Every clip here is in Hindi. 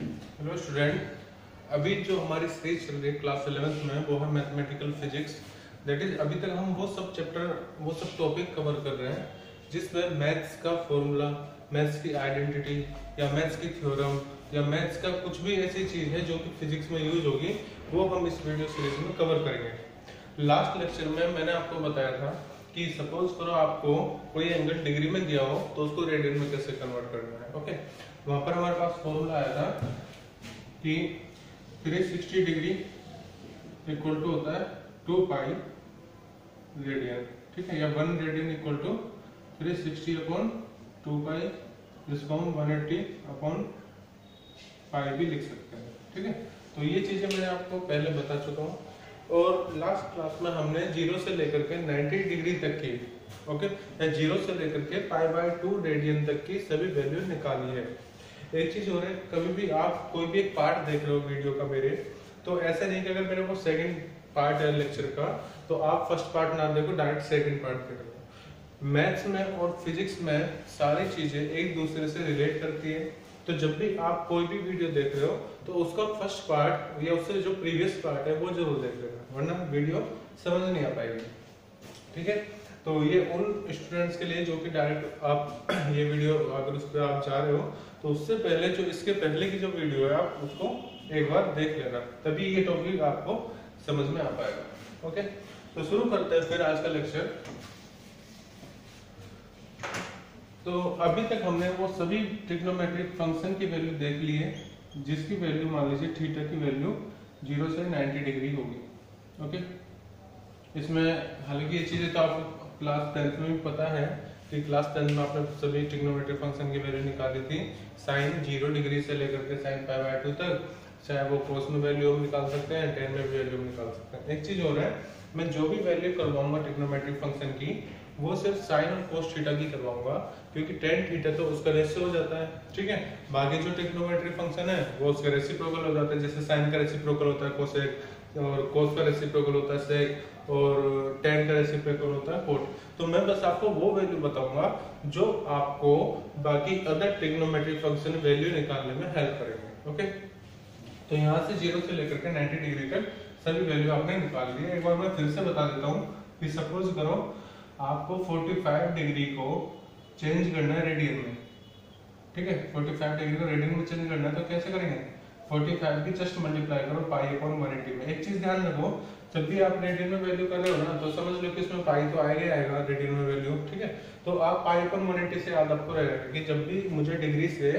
हेलो स्टूडेंट, अभी जो हमारी सीरीज चल रही है क्लास 11th में वो है मैथमेटिकल फिजिक्स। दैट इज अभी तक हम वो सब टॉपिक कवर कर रहे हैं जिसमें मैथ्स का फॉर्मूला, मैथ्स की आइडेंटिटी या मैथ्स की थ्योरम या मैथ्स का कुछ भी ऐसी चीज है जो कि फिजिक्स में यूज होगी, वो हम इस वीडियो सीरीज में कवर करेंगे। लास्ट लेक्चर में मैंने आपको बताया था कि सपोज करो आपको कोई एंगल डिग्री में दिया हो तो उसको रेडियन में कैसे कन्वर्ट करना है। ओके, वहां पर हमारे पास फॉर्मूला आया था कि 360 डिग्री इक्वल टू होता है 2 पाई रेडियन, ठीक है, या 1 रेडियन इक्वल टू 360 अपॉन 2 पाई, जिसको हम 180 अपॉन पाई भी लिख सकते हैं। ठीक है, तो ये चीजें मैंने आपको पहले बता चुका हूँ और लास्ट क्लास में हमने 0 से लेकर के 90 डिग्री तक की, ओके, या 0 से लेकर के π/2 रेडियन तक की सभी वैल्यू निकाली है। एक चीज हो रहा है, कभी भी आप कोई भी एक पार्ट देख रहे हो वीडियो का मेरे, तो ऐसा नहीं कि अगर मेरे को सेकंड पार्ट है लेक्चर का तो आप फर्स्ट पार्ट ना देखो, डायरेक्ट सेकंड पार्ट देखो। मैथ्स में और फिजिक्स में सारी चीजें एक दूसरे से रिलेट करती है, तो जब भी आप कोई भी वीडियो देख रहे हो तो उसका फर्स्ट पार्ट या उससे जो प्रीवियस पार्ट है वो जरूर देख लेना, वरना वीडियो समझ नहीं आ पाएगी। ठीक है, तो ये उन स्टूडेंट्स के लिए जो कि डायरेक्ट आप ये वीडियो अगर उस पर आप जा रहे हो तो उससे पहले जो इसके पहले की जो वीडियो है आप उसको एक बार देख लेना, तभी ये टॉपिक आपको समझ में आ पाएगा। ओके, तो शुरू करते हैं फिर आज का लेक्चर। तो अभी तक हमने वो सभी ट्रिग्नोमेट्रिक फंक्शन की वैल्यू देख ली है जिसकी वैल्यू मान लीजिए थीटा की वैल्यू 0 से 90 डिग्री होगी। ओके, इसमें हालांकि ये चीजें तो आपको क्लास 10th में भी पता है कि क्लास 10th में आपने सभी ट्रिग्नोमेट्रिक फंक्शन की वैल्यू निकाली थी, साइन 0 डिग्री से लेकर के साइन π/2 तक, चाहे वो कोस में वैल्यू हम निकाल सकते हैं, टेन में वैल्यू निकाल सकते हैं। एक चीज हो रहा है, मैं जो भी वैल्यू करवाऊंगा ट्रिग्नोमेट्रिक फंक्शन की वो सिर्फ साइन और कोस थीटा की करवाऊंगा, क्योंकि टेन थीटा तो उसका रेशियो हो जाता है। ठीक है, बाकी जो ट्रिग्नोमेट्रिक फंक्शन है वो उसका रेसिप्रोकल हो जाता है, जैसे साइन का रेसिप्रोकल होता है कोसेक, और कोस का रेसिप्रोकल होता है सेक, और टेन का रेसिप्रोकल होता है कोट। तो मैं बस आपको वो वैल्यू बताऊंगा जो आपको बाकी अदर ट्रिग्नोमेट्रिक फंक्शन वैल्यू निकालने में हेल्प करेंगे। ओके, तो यहाँ से 0 से लेकर के 90 डिग्री तक सभी वैल्यू आपने निकाल ली है। एक बार मैं फिर से बता देता हूँ कि सपोज करो आपको 45 डिग्री को चेंज करना है रेडियन में। ठीक है, 45 डिग्री को रेडियन में चेंज करना है तो कैसे करेंगे, 45 की जस्ट मल्टीप्लाई करो π/180 में। एक चीज ध्यान रखो, जब भी आप रेडियन में वैल्यू कर रहे हो ना तो समझ लो कि इसमें पाई तो आएगा रेडियन में वैल्यू। ठीक है, तो आप π/180 से याद आपको रहेगा कि जब भी मुझे डिग्री से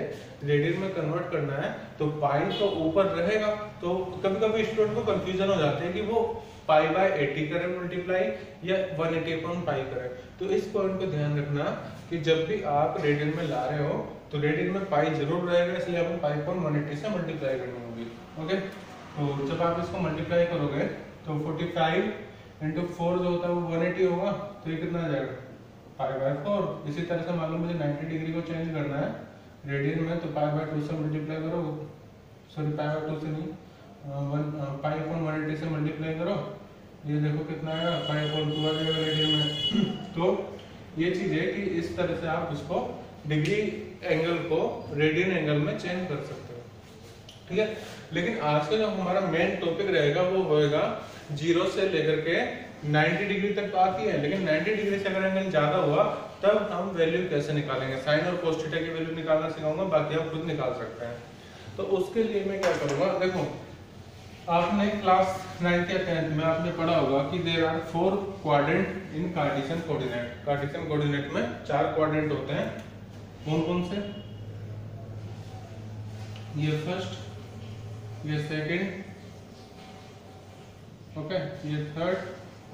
रेडियन में कन्वर्ट करना है तो पाई तो ऊपर रहेगा। तो कभी कभी स्टूडेंट को कंफ्यूजन हो जाती है कि वो π/80 करें मल्टीप्लाई या 180/π करें। तो इस पॉइंट को ध्यान रखना कि जब भी आप रेडियन में ला रहे हो तो रेडियन में पाई जरूर रहेगा, इसलिए अपन π/180 से मल्टीप्लाई करनी होगी। ओके, तो जब आप इसको मल्टीप्लाई करोगे तो 45 इंटू 4 जो होता है वो 180 होगा, तो ये कितना आ जाएगा π/4। इसी तरह से मान लो मुझे 90 डिग्री को चेंज करना है रेडियन में, तो π/2 से मल्टीप्लाई करो, सॉरी π/2 से नहीं, π/180 से मल्टीप्लाई करो, ये देखो कितना आएगा π/2 आ जाएगा रेडियन में। तो ये चीज है कि इस तरह से आप इसको डिग्री एंगल को रेडियन एंगल में चेंज कर सकते हो। ठीक है, लेकिन आज का जो हमारा मेन टॉपिक रहेगा वो होएगा 0 से लेकर के 90 डिग्री तक तो आती है, लेकिन 90 डिग्री से अगर एंगल ज्यादा हुआ तब हम वैल्यू कैसे निकालेंगे। साइन और कोस थीटा की वैल्यू निकालना सिखाऊंगा, बाकी आप खुद निकाल सकते हैं। तो उसके लिए मैं क्या करूंगा, देखो आपने क्लास 9th या 10th में आपने पढ़ा होगा कि there are 4 quadrant in Cartesian coordinate. Cartesian coordinate में 4 क्वाड्रेंट होते हैं, कौन कौन से, ये फर्स्ट, ये सेकंड, ओके, ये थर्ड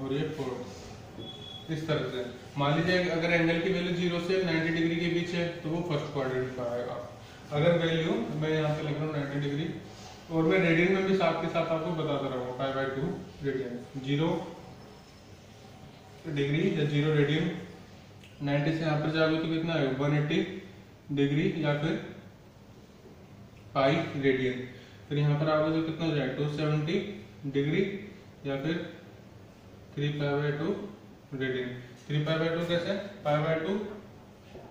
और ये फोर्थ। इस तरह से मान लीजिए अगर एंगल की वैल्यू 0 से 90 डिग्री के बीच है तो वो फर्स्ट क्वाड्रेंट का आएगा। अगर वैल्यू मैं यहाँ पे लिख रहा हूँ 90 डिग्री, और मैं रेडियन में भी साथ के साथ आपको बताता रहूंगा π/2 रेडियन। 0 डिग्री या 0 रेडियन, 90 से यहाँ पर जाओगे तो कितना आएगा 180 डिग्री या फिर पाई रेडियन। फिर यहाँ पर आओगे तो कितना हो जाएगा 270 डिग्री या फिर 3π/2 रेडियन। 3π/2 कैसे, π/2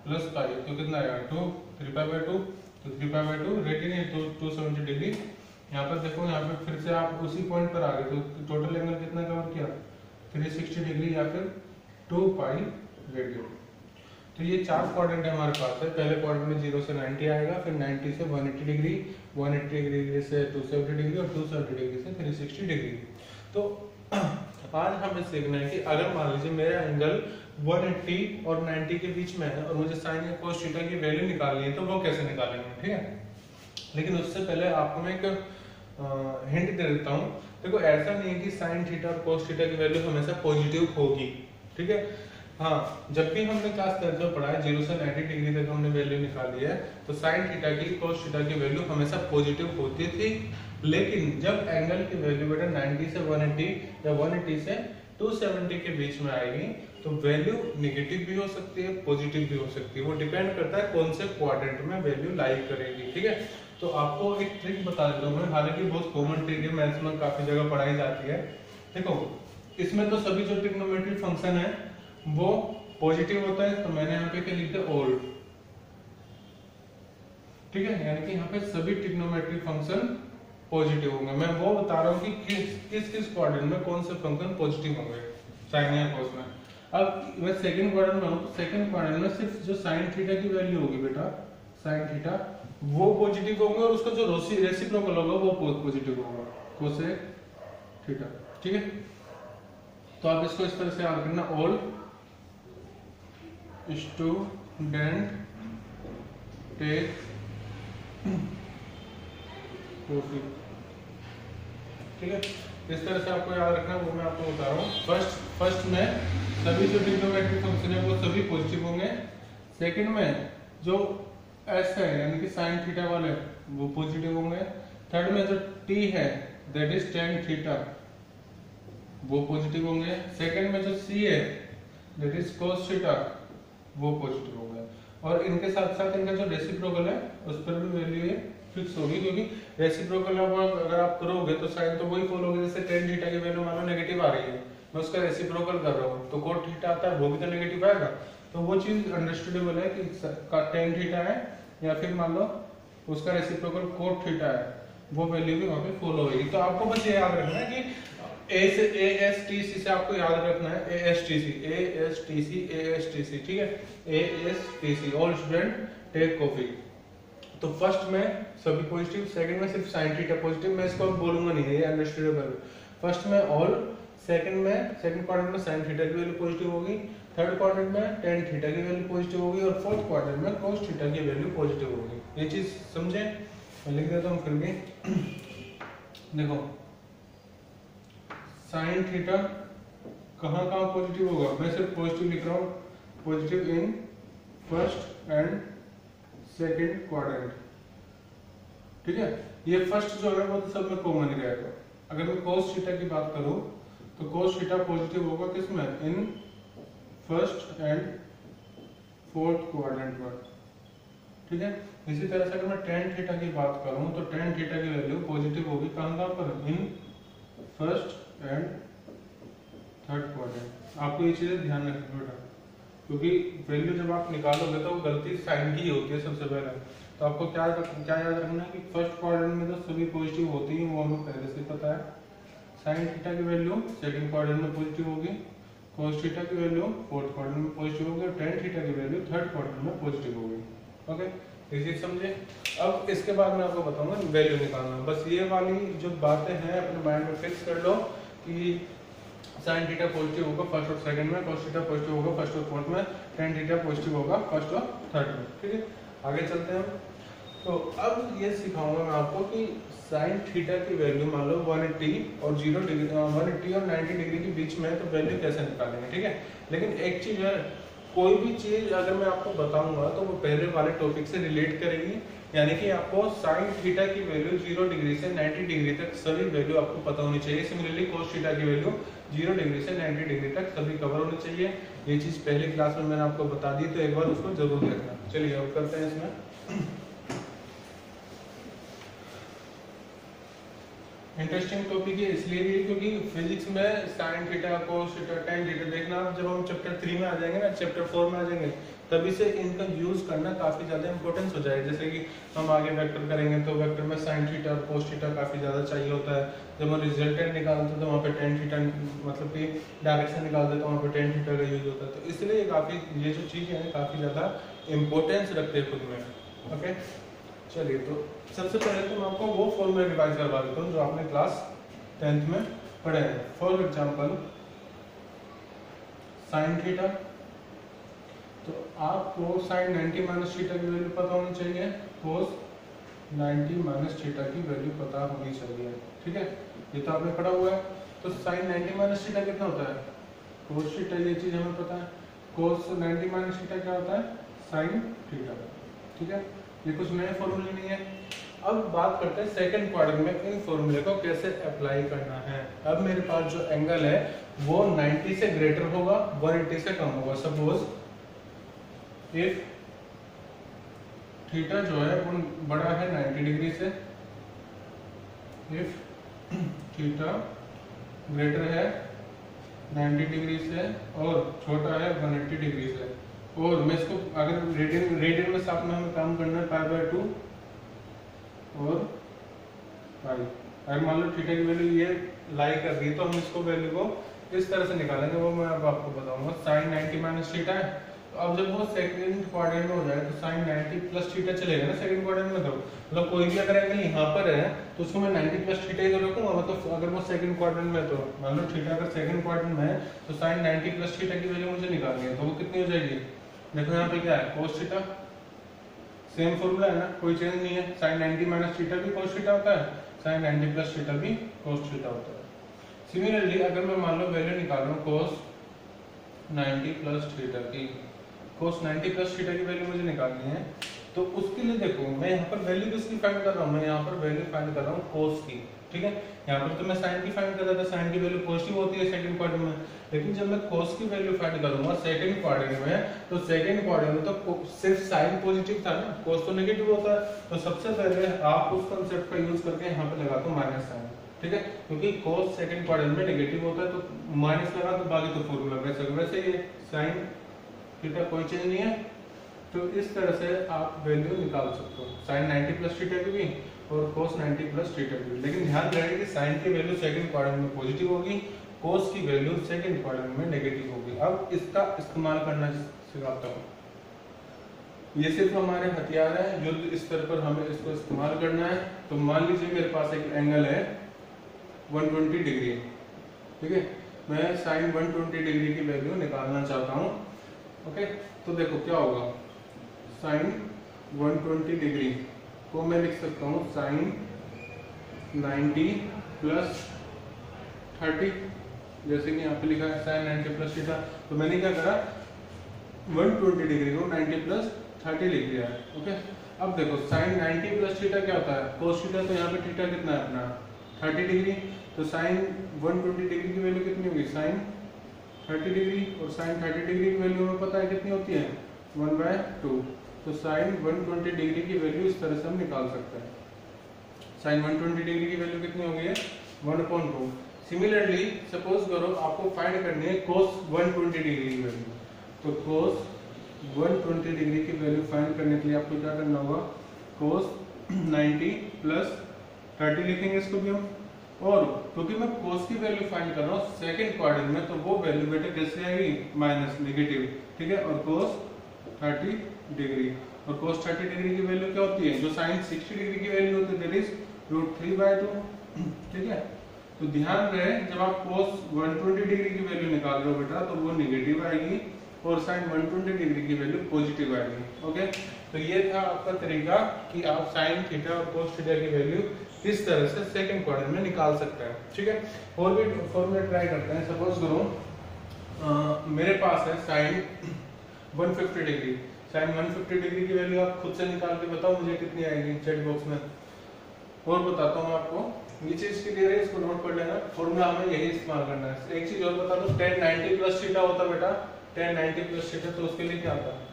प्लस पाई तो कितना आएगा 2, 3π/2 तो 3π/2 रेडियन है तो 270 डिग्री। यहाँ पर देखो, यहाँ पे फिर से आप उसी पॉइंट पर आ गए, तो टोटल एंगल कितना कवर किया, 360 डिग्री या फिर 2π रेडियन। तो ये 4 क्वाड्रेंट हमारे पास है। पहले क्वाड्रेंट में 0 से 90 आएगा, फिर 90 से 180 डिग्री, 180 डिग्री से 270 डिग्री और 270 डिग्री से 360 डिग्री। तो आज हमें सीखना है कि अगर मान लीजिए मेरा एंगल 180 और 90 के बीच में है और मुझे साइन या कोस थीटा की वैल्यू निकालनी है, तो वो कैसे निकालेंगे, ठीक है। लेकिन उससे पहले आपको मैं एक हिंट दे देता हूँ। देखो, ऐसा नहीं है कि साइन थीटा और कोस थीटा की वैल्यू हमेशा पॉजिटिव होगी, ठीक है। हाँ, जब भी हमने क्लास 10 में पढ़ा है 0 से 90 डिग्री तक हमने वैल्यू निकाली है, तो साइन थीटा की कोस थीटा की वैल्यू हमेशा पॉजिटिव होती थी। लेकिन जब एंगल की वैल्यू बेटा 90 से 180 या 180 से 270 के बीच में आएगी, तो वैल्यू नेगेटिव भी हो सकती है, पॉजिटिव भी हो सकती है। वो डिपेंड करता है कौन से क्वाड्रेंट में वैल्यू लाई करेगी, ठीक है। तो आपको एक ट्रिक बता देता हूँ मैं, हालांकि बहुत कॉमन ट्रिक है, मैथ्स में काफी जगह पढ़ाई जाती है। देखो, इसमें तो सभी जो ट्रिग्नोमेट्रिक फंक्शन है वो पॉजिटिव होता है, तो मैंने यहाँ पे क्या लिख दिया, ऑल, ठीक है। यानी कि यहाँ पे सभी ट्रिग्नोमेट्रिक फंक्शन पॉजिटिव होंगे। मैं वो बता रहा हूँ कि किस क्वाड्रेंट में कौन से फंक्शन पॉजिटिव होंगे साइन या कोस में। अब मैं सेकंड क्वाड्रेंट में हूँ, तो सेकंड क्वाड्रेंट में सिर्फ जो साइन थीटा की वैल्यू होगी बेटा, साइन थीटा, वो पॉजिटिव होंगे और उसका जो रेसिप्रोकल होगा वो पॉजिटिव होगा, कोसेक थीटा, ठीक है। तो आप इसको इस तरह से याद करना, ऑल स्टूडेंट टेक कॉफी, ठीक है। इस तरह से आपको याद रखना, वो मैं आपको बता रहा हूँ। फर्स्ट में सभी जो ट्रिग्नोमेट्रिक फंक्शन है वो सभी पॉजिटिव होंगे। सेकंड में जो एस है यानी कि साइन थीटा वाले वो पॉजिटिव होंगे। थर्ड में जो टी है दैट इज टेन थीटा वो पॉजिटिव होंगे। सेकंड में जो सी है दैट इज कोस थीटा वो पॉजिटिव होंगे। और इनके साथ साथ इनका जो रेसिप्रोकल है उस पर भी वैल्यू फिक्स होगी, क्योंकि रेसिप्रोकल अगर आप करोगे तो साइन तो वही फॉलो होगी। जैसे टेन थीटा की वैल्यू मान लो नेगेटिव आ रही है, मैं उसका रेसिप्रोकल कर रहा हूँ तो कोट थीटा आता है, वो भी तो नेगेटिव आएगा। तो वो चीज अंडरस्टूडेबल है कि टेन थीटा है या फिर मान लो उसका रेसिप्रोकल कोट थीटा है, वो वैल्यू भी वहां पे फॉलो होगी। तो आपको बस ये याद रखना है कि ए से ASTC से आपको याद रखना है ASTC, ठीक है, ASTC, all student take coffee. तो फर्स्ट में सभी पॉजिटिव, सेकंड में सिर्फ साइन थीटा पॉजिटिव, मैं इसको बोलूंगा नहीं, ये अंडरस्टूडेबल। फर्स्ट में ऑल, सेकंड क्वाड्रेंट में साइन थीटा की वैल्यू पॉजिटिव होगी, थर्ड क्वाड्रेंट में टेन थीटा की वैल्यू पॉजिटिव होगी और फोर्थ क्वाड्रेंट में कोस थीटा की वैल्यू पॉजिटिव होगी। ये चीज समझे, मैं लिख देता हूँ फिर भी। देखो, साइन थीटा कहाँ पॉजिटिव होगा, मैं सिर्फ पॉजिटिव लिख रहा हूँ, positive in first and second quadrant, ठीक है। ये फर्स्ट जो है वो तो सब में कॉमन ही रहेगा। अगर मैं कोस थीटा की बात करूं तो कोस थीटा पॉजिटिव होगा किसमें, in first and fourth quadrant में, ठीक है। इसी तरह से अगर मैं टेन थीटा की बात करूं तो टेन थीटा की वैल्यू पॉजिटिव होगी कहाँ पर, in first and third quadrant. आपको ये चीजें ध्यान रखना बेटा, क्योंकि वैल्यू जब आप निकालोगे तो गलती साइन की होती है सबसे पहले। तो आपको क्या याद रखना है कि फर्स्ट क्वाड्रेंट में तो सभी पॉजिटिव होती है, वो हमें पहले से पता है। साइन थीटा की वैल्यू सेकंड क्वाड्रेंट में पॉजिटिव होगी, कोस थीटा की वैल्यू फोर्थ क्वाड्रेंट में पॉजिटिव होगी और टेन थीटा की वैल्यू थर्ड क्वाड्रेंट में पॉजिटिव होगी। ओके, ये चीज समझे। अब इसके बाद मैं आपको बताऊंगा वैल्यू निकालना। बस ये वाली जो बातें हैं अपने माइंड में फिक्स कर लो कि साइन थीटा पॉजिटिव होगा फर्स्ट और सेकंड में, कोस थीटा पॉजिटिव होगा फर्स्ट और फोर्थ में, टेन थीटा पॉजिटिव होगा फर्स्ट और थर्ड में, ठीक है। आगे चलते हैं। तो अब ये सिखाऊंगा मैं आपको कि साइन थीटा की वैल्यू मान लो 180 और 180 और 90 डिग्री के बीच में है, तो वैल्यू कैसे निकालेंगे, ठीक है। लेकिन एक चीज है, कोई भी चीज अगर मैं आपको बताऊंगा तो वो पहले वाले टॉपिक से रिलेट करेगी, यानी कि आपको साइन थीटा की वैल्यू 0 डिग्री से 90 डिग्री तक सभी वैल्यू आपको पता होनी चाहिए। सिमिलरली कोस थीटा की वैल्यू 0 डिग्री से 90 डिग्री तक सभी कवर होनी चाहिए। ये चीज पहले क्लास में मैंने आपको बता दी, तो एक बार उसको जरूर देखना। चलिए अब करते हैं इसमें। इंटरेस्टिंग टॉपिक है इसलिए भी क्योंकि फिजिक्स में sine theta cos theta tan theta देखना, आप जब हम चैप्टर 3 में आ जाएंगे ना, चैप्टर 4 में आ जाएंगे, तभी से इनका यूज करना काफी ज्यादा इंपॉर्टेंस हो जाएगा। जैसे कि हम आगे वेक्टर करेंगे तो वेक्टर में साइन थीटा और कोस थीटा काफी ज्यादा चाहिए होता है। जब हम रिजल्टेंट निकालते हैं तो वहाँ पे टेन थीटा मतलब कि डायरेक्शन निकालते हैं तो वहाँ पे टेन थीटा का यूज होता है। तो इसलिए काफी ये जो चीज है काफी ज्यादा इंपॉर्टेंस रखते हैं खुद में। ओके चलिए, तो सबसे पहले तो मैं आपको वो फॉर्मूला रिवाइज करवा देता हूँ जो आपने क्लास 10th में पढ़े हैं। फॉर एग्जांपल साइन थीटा, तो आपको साइन 90 माइनस थीटा की वैल्यू पता होनी चाहिए, कोस 90 माइनस थीटा की वैल्यू पता होनी चाहिए। ठीक है, ये तो आपने पढ़ा हुआ है। तो साइन 90 माइनस थीटा कितना होता है, कोस थीटा, ये चीज हमें पता है। कोस 90 माइनस थीटा क्या होता है, साइन थीटा। ठीक है, ये कुछ नए फॉर्मूले नहीं है। अब बात करते हैं सेकंड क्वाड्रेंट में इन फॉर्मूले को कैसे अप्लाई करना है। अब मेरे पास जो एंगल है वो 90 से ग्रेटर होगा, 180 से कम होगा। सपोज इफ थीटा जो है वो बड़ा है 90 डिग्री से, इफ थीटा ग्रेटर है 90 डिग्री से और छोटा है 180 डिग्री से, और मैं इसको अगर रेडियन में साथ में हमें काम करना है π/2 और पाई। अगर मान लो थीटा की वैल्यू ये लाई कर रही है तो हम इसको वैल्यू को इस तरह से निकालेंगे, वो मैं अब आपको बताऊंगा। साइन 90 माइनस थीटा है, तो अब जब वो सेकंड क्वाड्रेंट में हो जाए तो साइन 90 प्लस थीटा चलेगा ना सेकंड क्वाड्रेंट में। तो मतलब कोई भी अगर एंगल यहाँ पर है तो उसको मैं 90 प्लस थीटा ही तो रखूंगा। मतलब अगर वो सेकंड क्वाड्रेंट में, तो मान लो थीटा अगर सेकंड क्वाड्रेंट में है तो साइन 90 प्लस थीटा की वैल्यू मुझे निकालनी है, तो वो कितनी हो जाएगी। देखो यहाँ पे क्या है, कोस थीटा, सेम फॉर्मूला है ना, कोई चेंज नहीं है। साइन 90 माइनस थीटा भी कोस थीटा होता है, साइन 90 प्लस थीटा भी कोस थीटा होता है। सिमिलरली अगर मैं मान लो वैल्यू निकाल रहा हूँ कोस 90 प्लस थीटा की, कोस 90 प्लस थीटा की वैल्यू मुझे निकालनी है, तो उसके लिए देखो मैं यहाँ पर वैल्यू किसकी फाइंड कर रहा हूँ, मैं यहाँ पर वैल्यू फाइंड कर रहा हूँ कोस की। ठीक है, यहाँ पर तो मैं साइन की फाइंड कर रहा था, साइन की वैल्यू पॉजिटिव होती है सेकंड क्वाड्रेंट में, लेकिन जब मैं कोस की वैल्यू फाइंड करूंगा सेकंड क्वाड्रेंट में, तो सेकंड क्वाड्रेंट में तो सिर्फ साइन पॉजिटिव था ना, कोस तो नेगेटिव होता है। तो सबसे पहले आप उस कांसेप्ट का यूज करके यहाँ पे लगा दो माइनस साइन। ठीक है, क्योंकि कोस सेकंड क्वाड्रेंट में नेगेटिव होता है तो माइनस लगा तो बाकी तो फॉर्मूला वैसे ये साइन थीटा कोई चेंज नहीं है। तो इस तरह से आप वैल्यू निकाल सकते हो, साइन 90 प्लस थीटा की भी और कोस 90 प्लस थीटा की भी। लेकिन ध्यान रहे कि साइन की वैल्यू सेकंड क्वाड्रेंट में पॉजिटिव होगी, कोस की वैल्यू सेकंड क्वाड्रेंट में नेगेटिव होगी। अब इसका इस्तेमाल करना सिखाता हूँ। ये सिर्फ हमारे हथियार है, युद्ध स्तर पर हमें इसको इस्तेमाल करना है। तो मान लीजिए मेरे पास एक एंगल है 120 डिग्री। ठीक है, मैं साइन 120 डिग्री की वैल्यू निकालना चाहता हूँ। ओके, तो देखो क्या होगा, साइन 120 डिग्री को मैं लिख सकता हूँ साइन 90 प्लस 30, जैसे कि यहाँ पे लिखा है साइन 90 प्लस थीटा। तो मैंने क्या करा, 120 डिग्री को 90 प्लस 30 लिख दिया है। ओके, अब देखो साइन 90 प्लस थीटा क्या होता है, कोस थीटा, तो यहाँ पे थीटा कितना है अपना 30 डिग्री। तो साइन 120 डिग्री की वैल्यू कितनी होगी, साइन 30 डिग्री, और साइन 30 डिग्री की वैल्यू हमें पता है कितनी होती है 1/2। तो साइन 120 डिग्री की वैल्यू इस तरह से हम निकाल सकते हैं। साइन 120 डिग्री की वैल्यू कितनी होगी है 1/2। सिमिलरली सपोज करो आपको फाइंड करनी है कोस 120 डिग्री की वैल्यू, तो कोस 120 डिग्री की वैल्यू फाइंड करने के लिए आपको क्या करना होगा, कोस 90 प्लस 30 लिखेंगे इसको भी हम। और क्योंकि मैं कोस की वैल्यू फाइंड कर रहा हूँ सेकंड क्वाड्रेंट में, तो वो वैल्यू बेटा कैसे आएगी, माइनस नेगेटिव। ठीक है, और कोस 30 डिग्री, और कोस 30 डिग्री की वैल्यू क्या होती है, जो साइन 60 डिग्री की वैल्यू होती है दैट इज √3/2। ठीक है, तो ध्यान रहे जब आप कोस 120 डिग्री की वैल्यू निकाल रहे हो बेटा तो वो नेगेटिव आएगी और साइन 120 डिग्री की वैल्यू पॉजिटिव आएगी। ओके, तो ये था आपका तरीका कि आप साइन थीटा और कोस थीटा की वैल्यू इस तरह से सेकंड क्वाड्रेंट में निकाल सकते हैं। ठीक है, और भी फॉर्मूला ट्राई करते हैं। सपोज करो मेरे पास है साइन 150 डिग्री, साइन 150 डिग्री की वैल्यू आप खुद से निकाल के बताओ मुझे कितनी आएगी चैट बॉक्स में। और बताता हूँ आपको, ये चीज क्लियर है, इसको नोट कर लेना, फॉर्मूला हमें यही इस्तेमाल करना है। एक चीज और बता दो, tan 90 प्लस थीटा होता बेटा, tan 90 प्लस थीटा, तो उसके लिए क्या आता है,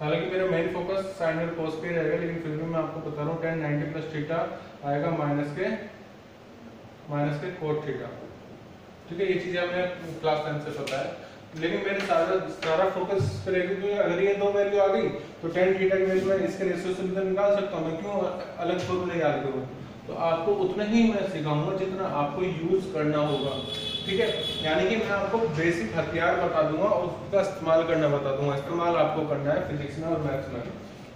हालांकि मेरा मेन फोकस साइन और कोस पे रहेगा, लेकिन फिर भी मैं आपको बता रहा हूँ tan 90 प्लस थीटा आएगा माइनस के माइनस के कोट थीटा। ठीक है, ये चीजें हमें क्लास 10 से पता है, लेकिन मेरे सारा फोकस करेगी कि अगर ये दो वैल्यू आ गई तो tan थीटा की वैल्यू मैं इसके रेशियो से भी निकाल सकता हूँ, मैं क्यों अलग फॉर्मूला याद करूँ। तो आपको उतना ही मैं सिखाऊंगा जितना आपको यूज करना होगा। ठीक है, यानी कि मैं आपको बेसिक हथियार बता दूंगा और उसका इस्तेमाल करना बता दूंगा। इस्तेमाल आपको करना है फिजिक्स में और मैथ्स में,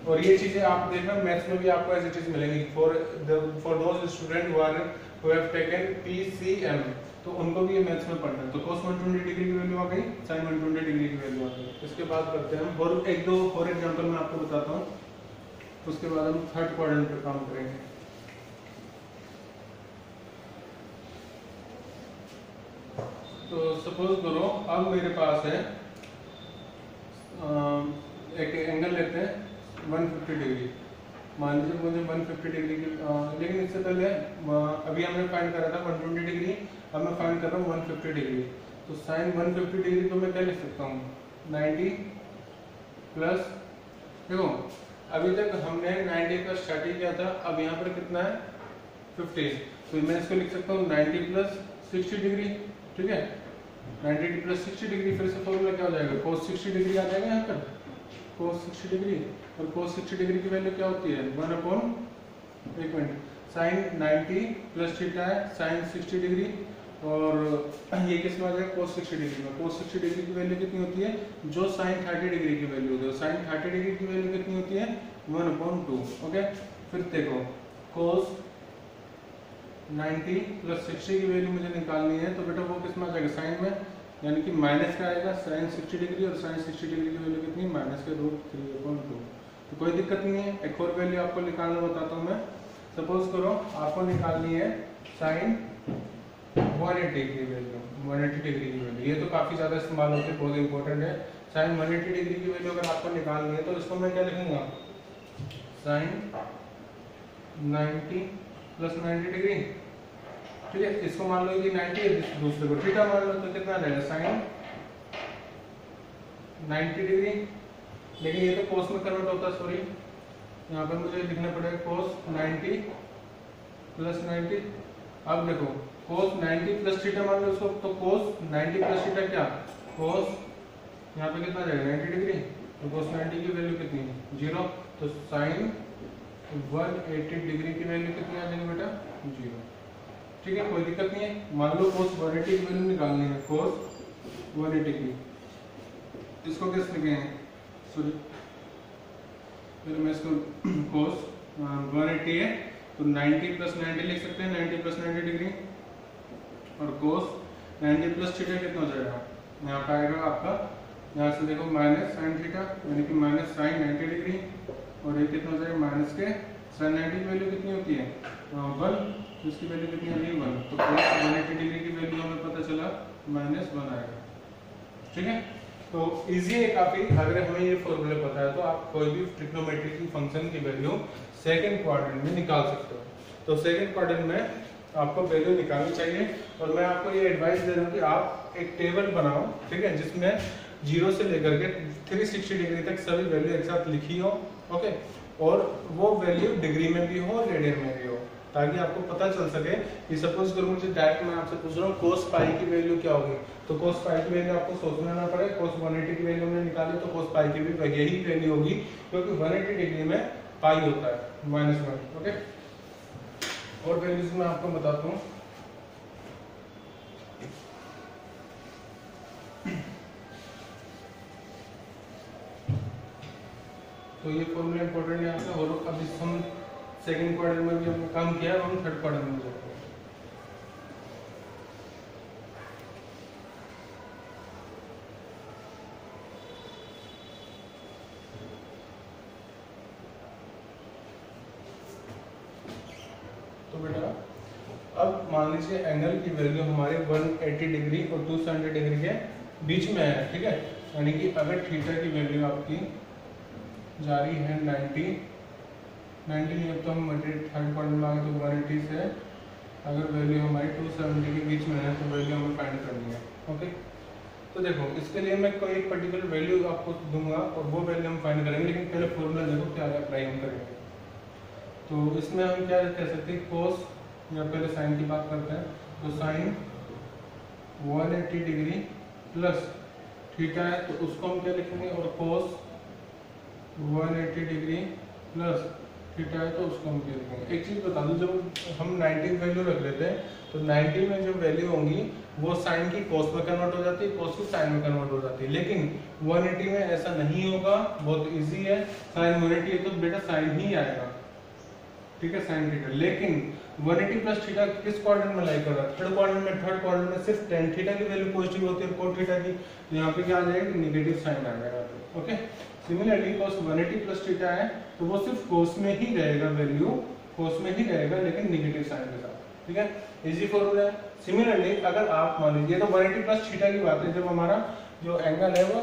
और ये चीजें आप देखना मैथ्स में भी आपको ऐसी चीज मिलेंगी। For those student who have taken PCM, तो उनको भी ये मैथ्स में पढ़ना है। तो cos 120 डिग्री की वैल्यू आ गई, sin 120 डिग्री की वैल्यू आ गई। इसके बाद करते हैं हम और एक दो और एग्जांपल मैं आपको बताता हूँ, उसके बाद हम थर्ड क्वाड्रेंट पे काम करेंगे। तो सपोज करो अब मेरे पास है एक एंगल लेते हैं 150 डिग्री, मान लीजिए मुझे 150 डिग्री की, लेकिन इससे पहले अभी हमने फाइंड करा था 120 डिग्री, अब मैं फाइंड कर रहा हूँ 150 डिग्री। तो साइन 150 डिग्री को मैं क्या लिख सकता हूँ, 90 प्लस, देखो अभी तक हमने 90 का स्टार्टिंग किया था, अब यहाँ पर कितना है 50, तो मैं इसको लिख सकता हूँ 90 प्लस 60 डिग्री। ठीक है, 90 प्लस 60 डिग्री, फिर से फॉर्मूला क्या हो जाएगा, cos 60 डिग्री आ जाएगा यहाँ पर, cos 60 डिग्री, और cos 60 डिग्री की वैल्यू क्या होती है 1/, एक मिनट, साइन 90 प्लस थीटा है साइन 60 डिग्री, और ये किस में आ जाएगा cos 60 डिग्री में। cos 60 डिग्री की वैल्यू कितनी होती है, जो साइन 30 डिग्री की वैल्यू होती है, साइन 30 डिग्री की वैल्यू कितनी होती है 1/2। ओके, फिर देखो cos 90 प्लस 60 की वैल्यू मुझे निकालनी है, तो बेटा वो किस में आ जाएगा साइन में, यानी कि माइनस का आएगा साइन 60 डिग्री, और साइन 60 डिग्री की वैल्यू कितनी माइनस के √3/2। तो कोई दिक्कत नहीं है। एक और वैल्यू आपको निकालना बताता हूँ मैं। सपोज करो आपको निकालनी है साइन 180 की वैल्यू, 180 डिग्री की वैल्यू, ये तो काफी ज्यादा इस्तेमाल होती है, बहुत इंपॉर्टेंट है। साइन 180 डिग्री की वैल्यू अगर आपको निकालनी है तो इसको मैं क्या लिखूंगा, साइन 90 प्लस 90 डिग्री। ठीक है, इसको मान लो कि 90 है, दूसरे को थीटा मान लो, तो कितना रहेगा साइन 90 डिग्री, लेकिन ये तो कोस में कन्वर्ट होता है, सॉरी यहाँ पर मुझे लिखना पड़ेगा कोस 90 प्लस 90। अब देखो कोस 90 प्लस थीटा मान लो इसको, तो कोस 90 प्लस थीटा क्या, कोस यहाँ पे कितना जाएगा 90 डिग्री, तो कोस 90 की वैल्यू कितनी है 0, तो साइन 180 डिग्री की वैल्यू कितनी आ जाएगी बेटा 0। ठीक है, कोई दिक्कत नहीं है। मान लो cos 180 की वैल्यू निकालनी है, cos 180 की, इसको कैसे लिखे हैं, सॉरी फिर मैं इसको cos 180 है तो 90 प्लस 90 लिख सकते हैं, 90 प्लस 90 डिग्री, और cos 90 प्लस थीटा कितना हो जाएगा, यहाँ पे आएगा आपका, यहाँ से देखो माइनस साइन थीटा, यानी कि माइनस साइन 90 डिग्री, और ये कितना हो जाएगा माइनस के साइन 90 की वैल्यू कितनी होती है 1, तो इसकी वैल्यू कितनी आ रही है 1, तो cos 180 डिग्री की वैल्यू हमें पता चला -1 आएगा। ठीक है, तो इजी है काफी, अगर हमें ये फॉर्मूला पता है तो आप कोई भी ट्रिग्नोमेट्री की फंक्शन की वैल्यू सेकंड क्वाड्रेंट में निकाल सकते हो। तो सेकंड क्वाड्रेंट में आपको वैल्यू निकालनी चाहिए, और मैं आपको ये एडवाइस दे रहा हूँ कि आप एक टेबल बनाओ, ठीक है, जिसमें 0 से लेकर के 360 डिग्री तक सभी वैल्यू एक साथ लिखी हो। ओके, और वो वैल्यू डिग्री में भी हो, रेडियन में भी हो, ताकि आपको पता चल सके कि सपोज करो मुझे डायरेक्ट मैं आपसे पूछ रहा हूँ cos पाई की वैल्यू क्या होगी, तो cos पाई की वैल्यू आपको सोचना ना पड़े, cos 180 की वैल्यू हमने निकाली तो cos पाई की भी यही वैल्यू होगी, क्योंकि 180 डिग्री में पाई होता है -1। ओके, और वैल्यूज मैं आपको बताता हूँ। तो ये फॉर्मूला इंपॉर्टेंट है यहाँ पे, और अब इस हम सेकंड क्वाड्रेंट में भी हमने काम किया, हम थर्ड क्वाड्रेंट में जाते हैं। तो बेटा अब मान लीजिए एंगल की वैल्यू हमारे 180 डिग्री और 270 डिग्री के बीच में है। ठीक है, यानी कि अगर थीटा की वैल्यू आपकी जा रही है 90 नहीं, अब तो हम थर्ड क्वाड्रेंट में आ गए, तो 180 से अगर वैल्यू हमारी 270 के बीच में है तो वैल्यू हमें फाइंड करनी है। ओके, तो देखो इसके लिए मैं कोई एक पर्टिकुलर वैल्यू आपको दूंगा और वो वैल्यू हम फाइंड करेंगे, लेकिन पहले फॉर्मूला देखो क्या अप्लाई हम करेंगे। तो इसमें हम क्या कह सकते हैं, cos या पहले साइन की बात करते हैं, तो साइन 180 डिग्री प्लस थीटा है तो उसको हम क्या लिखेंगे, और कोस 180 डिग्री प्लस थीटा है तो उसको हम क्या लिखेंगे। एक चीज बता दूं, जब हम 90 वैल्यू रख लेते हैं तो 90 में जो वैल्यू होंगी वो साइन की कोस में कन्वर्ट हो जाती है, कोस की साइन में कन्वर्ट हो जाती है, लेकिन 180 में ऐसा नहीं होगा, बहुत इजी है। साइन 180 है तो बेटा साइन ही आएगा, ठीक है, साइन थीटा। लेकिन 180 प्लस थीटा किस क्वाड्रेंट में लाई कर रहा है, थर्ड क्वाड्रेंट में। थर्ड क्वाड्रेंट में सिर्फ tan थीटा की वैल्यू पॉजिटिव होती है, cos थीटा की, तो यहाँ पे क्या आ जाएगा, नेगेटिव साइन आ जाएगा। Okay, similarly cos 180 plus theta है तो वो सिर्फ cos में ही रहेगा, वैल्यू cos में ही रहेगा, लेकिन नेगेटिव साइन के साथ, ठीक है, इजी फॉर्मूला है। सिमिलरली अगर आप मान लीजिए, तो 180 प्लस थीटा की बात है, जब हमारा जो एंगल है वो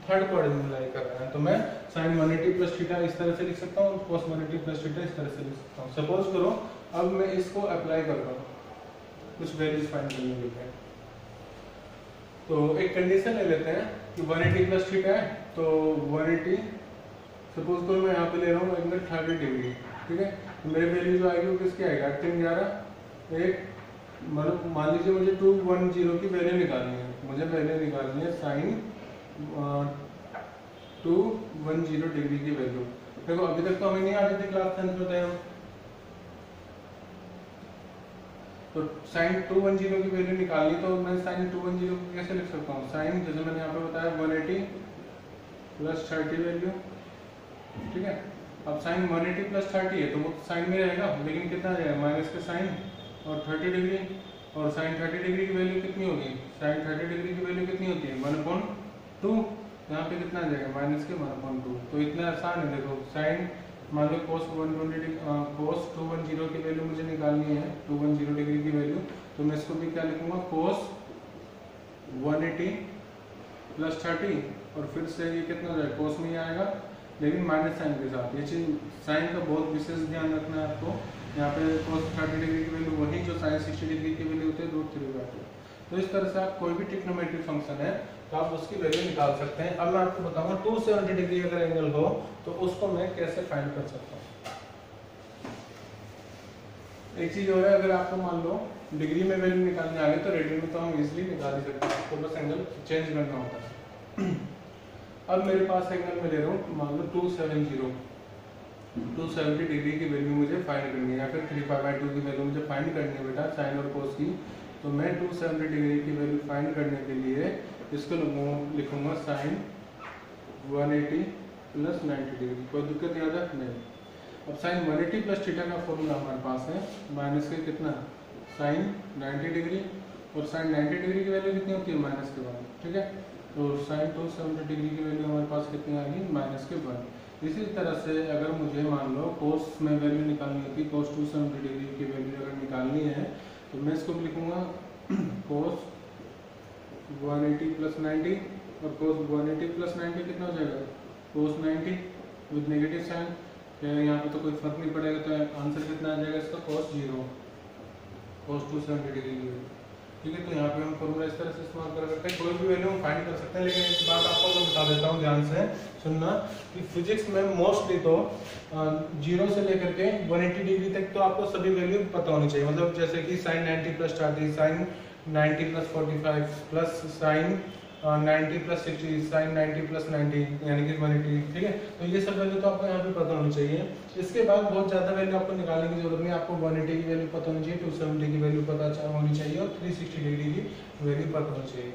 थर्ड क्वाड्रेंट में लाई कर रहा है, तो मैं sin 180 प्लस थीटा इस तरह से लिख सकता हूँ, cos 180 प्लस थीटा इस तरह से लिख सकता हूँ। सपोज करो अब मैं इसको अप्लाई कर रहा हूँ कुछ वैल्यूज फाइंड करने के लिए, तो एक कंडीशन ले लेते हैं कि 180 प्लस थीटा है, तो 180 सपोज करो मैं यहाँ पे ले रहा हूँ एंगल 30 डिग्री, ठीक है, तो मेरे वैल्यू जो आएगी वो किसकी आएगी, 8 एक मतलब मान लीजिए मुझे 210 की वैल्यू निकालनी है, मुझे वैल्यू निकालनी है साइन 210 डिग्री की वैल्यू। देखो अभी तक तो हमें नहीं आ रही थी क्लास 10 में, तो साइन 210 की वैल्यू निकालनी, तो मैं साइन 210 को कैसे लिख सकता हूँ, साइन जैसे मैंने यहाँ पे बताया 180 प्लस 30 वैल्यू, ठीक है। अब साइन 180 प्लस 30 है तो वो साइन में रहेगा, लेकिन कितना आ जाएगा, माइनस के साइन और 30 डिग्री, और साइन 30 डिग्री की वैल्यू कितनी होगी, साइन 30 डिग्री की वैल्यू कितनी होती है 1/2, यहाँ पे कितना आ जाएगा, माइनस के 1/2। तो इतना आसान है, देखो साइन मान लो cos 210 की वैल्यू मुझे निकालनी है, 210 डिग्री की वैल्यू, तो मैं इसको भी क्या लिखूंगा, cos 180 प्लस 30, और फिर से ये कितना हो जाएगा, cos में ही आएगा लेकिन माइनस साइन के साथ। ये चीज साइन का बहुत विशेष ध्यान रखना है आपको, यहाँ पे cos 30 डिग्री की वैल्यू वही जो साइन 60 डिग्री की वैल्यू होती है, √3/2। तो इस तरह से आप कोई भी ट्रिग्नोमेट्रिक फंक्शन है तो आप उसकी वैल्यू निकाल सकते हैं। अब मैं आपको बताऊंगा 270 डिग्री अगर एंगल हो तो उसको मैं कैसे फाइंड कर सकता हूँ। एक चीज और है, अगर आपको मान लो डिग्री में वैल्यू निकालने आ गई तो रेडियन में तो हम इजीली निकाल ही सकते हैं, आपको बस एंगल चेंज करना होता है। अब मेरे पास एंगल में ले रहा हूँ मान लो 270 डिग्री की वैल्यू मुझे फाइंड करनी है, या फिर 3π/2 की वैल्यू मुझे फाइंड करनी है बेटा साइन और कोस की। तो मैं 270 डिग्री की वैल्यू फाइंड करने के लिए इसको लिखूंगा साइन 180 प्लस 90 डिग्री, कोई दिक्कत याद है नहीं। अब साइन 180 प्लस थीटा का फॉर्मूला हमारे पास है, माइनस के कितना साइन 90 डिग्री, और साइन 90 डिग्री की वैल्यू कितनी होती है, माइनस के 1, ठीक है। तो साइन 270 डिग्री की वैल्यू हमारे पास कितनी आ गई, माइनस के 1। इसी तरह से अगर मुझे मान लो कोस में वैल्यू निकालनी होती, कोस 270 डिग्री की वैल्यू अगर निकालनी है तो मैं इसको लिखूंगा कोस 180 प्लस 90, और कोस 180 प्लस 90 कितना हो जाएगा, कोस 90 विद नेगेटिव साइन, यहाँ पे तो कोई फर्क नहीं पड़ेगा, तो आंसर कितना आ जाएगा इसका, कोस 0, कोस 270 डिग्री की वैल्यू, ठीक है। तो यहाँ पे हम फॉर्मूला इस तरह से इस्तेमाल कर सकते हैं, कोई भी वैल्यू हम फाइंड कर सकते हैं। लेकिन एक बात आपको मैं बता देता हूँ, ध्यान से सुनना, कि फिजिक्स में मोस्टली तो 0 से लेकर के 180 डिग्री तक तो आपको सभी वैल्यू पता होनी चाहिए। मतलब जैसे कि sine 90 plus 30, sine 90 plus 45 plus sine 90 plus 60, sine 90 plus 90 यानी कि 180, ठीक है। तो ये सब वैल्यू तो आपको यहाँ पे पता होनी चाहिए। इसके बाद बहुत ज़्यादा वैल्यू आपको निकालने की जरूरत नहीं, आपको 180 की वैल्यू पता होनी चाहिए, 270 की वैल्यू पता होनी चाहिए, और 360 डिग्री की वैल्यू पता होनी चाहिए।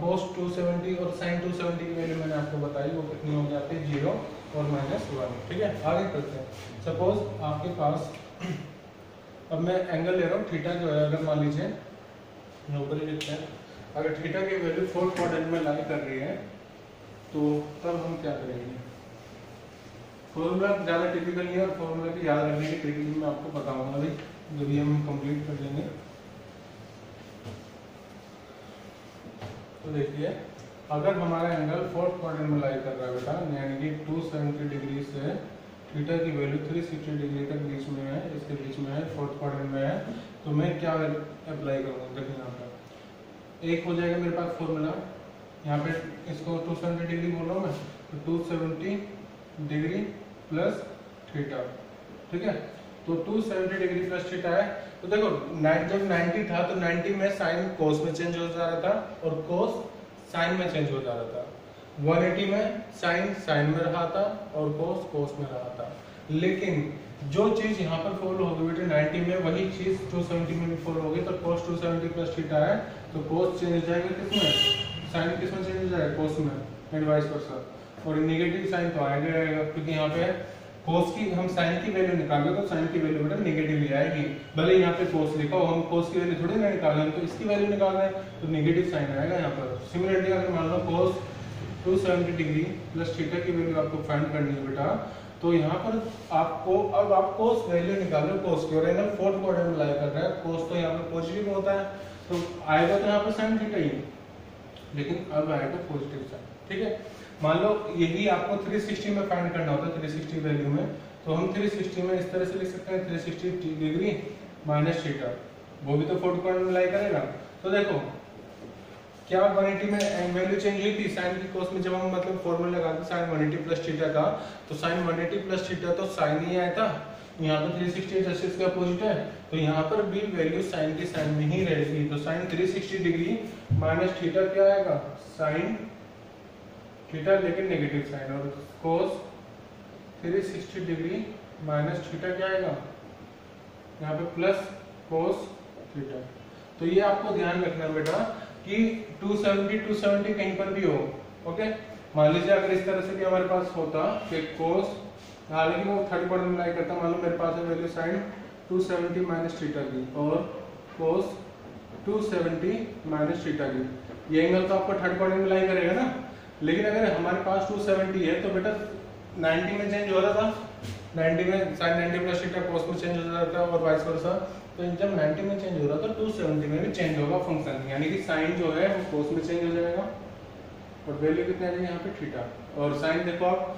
कोस 270 और साइन 270 की वैल्यू मैंने आपको बताई, वो कितनी होगी आपकी 0 और -1, ठीक है। आगे करते हैं, सपोज आपके पास अब मैं एंगल ले रहा हूँ थीटा जो है, अगर मान लीजिए ऊपर ही लिखते हैं, अगर थीटा की वैल्यू 4th क्वाड्रेंट में लाई कर रही है तो तब हम क्या करेंगे। फॉर्मूला ज़्यादा टिपिकल नहीं है, और फॉर्मूला की याद रखने की ट्रिक मैं आपको बताऊंगा अभी जब ये हम कंप्लीट कर लेंगे। तो देखिए, अगर हमारा एंगल 4th क्वाड्रेंट में लाई कर रहा है बेटा, यानी कि 270 डिग्री से थीटा की वैल्यू 360 डिग्री तक बीच में है, इसके बीच में है, 4th क्वाड्रेंट में है, तो मैं क्या अप्लाई करूँगा। देखिए यहाँ पर एक हो जाएगा मेरे पास फॉर्मूला, यहाँ पे इसको 270 डिग्री बोल रहा हूँ मैं, तो 270 डिग्री प्लस थीटा, ठीक है। तो 270 डिग्री प्लस थीटा है। तो देखो जब 90 था तो 90 में साइन कोस में चेंज हो जा रहा था और कोस साइन में चेंज हो जा रहा था। 180 में साइन साइन में रहा था और कोस कोस में रहा था। लेकिन जो चीज यहाँ पर फॉलो होगी बेटे 90 में, वही चीज 270 में भी फॉलो होगी। तो cos 270 प्लस थीटा है तो cos चेंज हो जाएगा किसमें, साइन किसमें चेंज हो जाएगा, cos में, एंड वाइस वर्सा। और नेगेटिव साइन तो आएगा क्योंकि यहाँ पे cos की हम साइन की वैल्यू निकालेंगे तो साइन की वैल्यू बेटा नेगेटिव ही आएगी। भले यहाँ पे cos लिखा हो, हम cos की वैल्यू थोड़ी ना निकाल रहे हैं, तो इसकी वैल्यू निकाल रहे हैं तो नेगेटिव साइन आएगा यहाँ पर। सिमिलरली अगर मान लो cos 270 डिग्री प्लस थीटा की वैल्यू आपको फाइंड करनी है बेटा, तो यहाँ पर आपको अब आप cos वैल्यू निकाल लो cos की, और एंगल फोर्थ क्वाड्रेंट में लाई कर रहा है। cos तो यहाँ पर पॉजिटिव होता है तो आएगा तो यहाँ पर sin थीटा ही, लेकिन अब आएगा पॉजिटिव साइन। ठीक है, मान लो यही आपको 360 में फाइंड करना होता है, 360 वैल्यू में, तो हम 360 में इस तरह से लिख सकते हैं 360 डिग्री माइनस थीटा, वो भी तो फोर्थ क्वाड्रेंट में लाई करेगा। तो देखो क्या 180 में वैल्यू चेंज हुई थी साइन की cos में, जब हम मतलब फॉर्मूला लगाते साइन 180 प्लस थीटा का, तो साइन 180 प्लस थीटा तो साइन ही आया था। यहाँ पर 360 जस्टिस का अपोजिट है तो यहाँ पर भी वैल्यू साइन की साइन में ही रहेगी। तो साइन 360 डिग्री माइनस थीटा क्या आएगा, साइन थीटा लेकिन नेगेटिव साइन, और cos 360 डिग्री माइनस थीटा क्या आएगा, यहाँ पे प्लस cos थीटा। तो ये आपको ध्यान रखना बेटा कि 270 कहीं पर भी हो। ओके, मान लीजिए अगर इस तरह से भी हमारे पास होता कि cos, हालांकि वो थर्ड क्वाड्रेंट में लाई करता, मान लो मेरे पास है वैल्यू साइन 270 माइनस थीटा की और cos 270 माइनस थीटा की, ये एंगल तो आपको थर्ड क्वाड्रेंट में लाई करेगा ना। लेकिन अगर हमारे पास 270 है तो बेटा 90 में चेंज हो रहा था, 90 में साइन 90 प्लस थीटा cos में चेंज हो रहा था और वाइस वर्सा। तो जब 90 में चेंज हो रहा था 270 में भी चेंज होगा फंक्शन, यानी कि साइन जो है वो cos में चेंज हो जाएगा और वैल्यू कितना आएगा यहाँ पे थीटा। और साइन देखो आप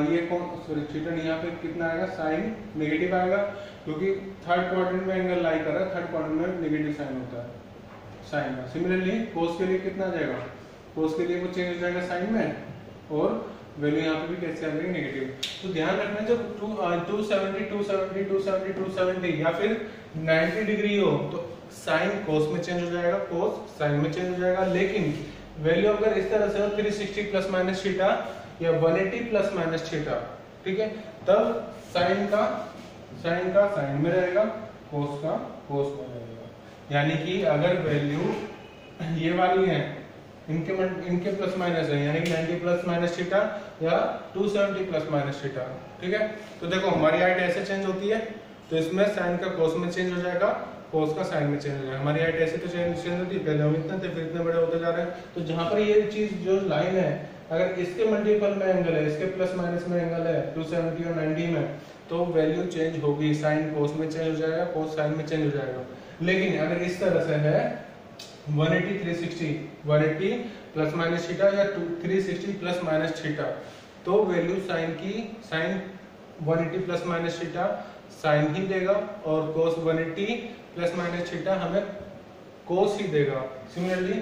ये सॉरी थीटा नहीं, यहाँ पे कितना आएगा, साइन नेगेटिव आएगा क्योंकि थर्ड क्वाड्रेंट में एंगल लाई कर रहा है, थर्ड क्वाड्रेंट में नेगेटिव साइन होता है साइन का। सिमिलरली cos के लिए कितना आ जाएगा, cos के लिए वो चेंज हो जाएगा साइन में, और वैल्यू यहाँ पे भी कैसे आ जाएगी, नेगेटिव। तो ध्यान रखना जब 270 या फिर 90 डिग्री हो तो साइन cos में चेंज हो जाएगा, cos साइन में चेंज हो जाएगा। लेकिन वैल्यू अगर इस तरह से हो 360 प्लस माइनस थीटा या 180 प्लस माइनस थीटा, ठीक है, तब साइन का साइन में रहेगा, cos का cos में रहेगा। यानी कि अगर वैल्यू ये वाली है, इनके प्लस माइनस है, यानी कि 90 प्लस माइनस थीटा या 270 प्लस माइनस थीटा। ठीक है, तो देखो हमारी हाइट ऐसे चेंज होती है तो इसमें साइन का cos में चेंज हो जाएगा, cos का साइन में चेंज हो जाएगा। हमारी हाइट ऐसे तो चेंज होती है, पहले हम इतने थे फिर इतने बड़े होते जा रहे हैं। तो जहां पर ये चीज जो लाइन है, अगर इसके मल्टीपल में एंगल है, इसके प्लस माइनस में एंगल है 270 और 90 में, तो वैल्यू चेंज होगी, साइन cos में चेंज हो जाएगा, cos साइन में चेंज हो जाएगा। लेकिन अगर इस तरह से है 180 360, 180 प्लस माइनस थीटा या 360 प्लस माइनस थीटा, तो value sine 180 plus minus theta sine ही देगा और cos 180 प्लस माइनस थीटा हमें cos ही देगा। Similarly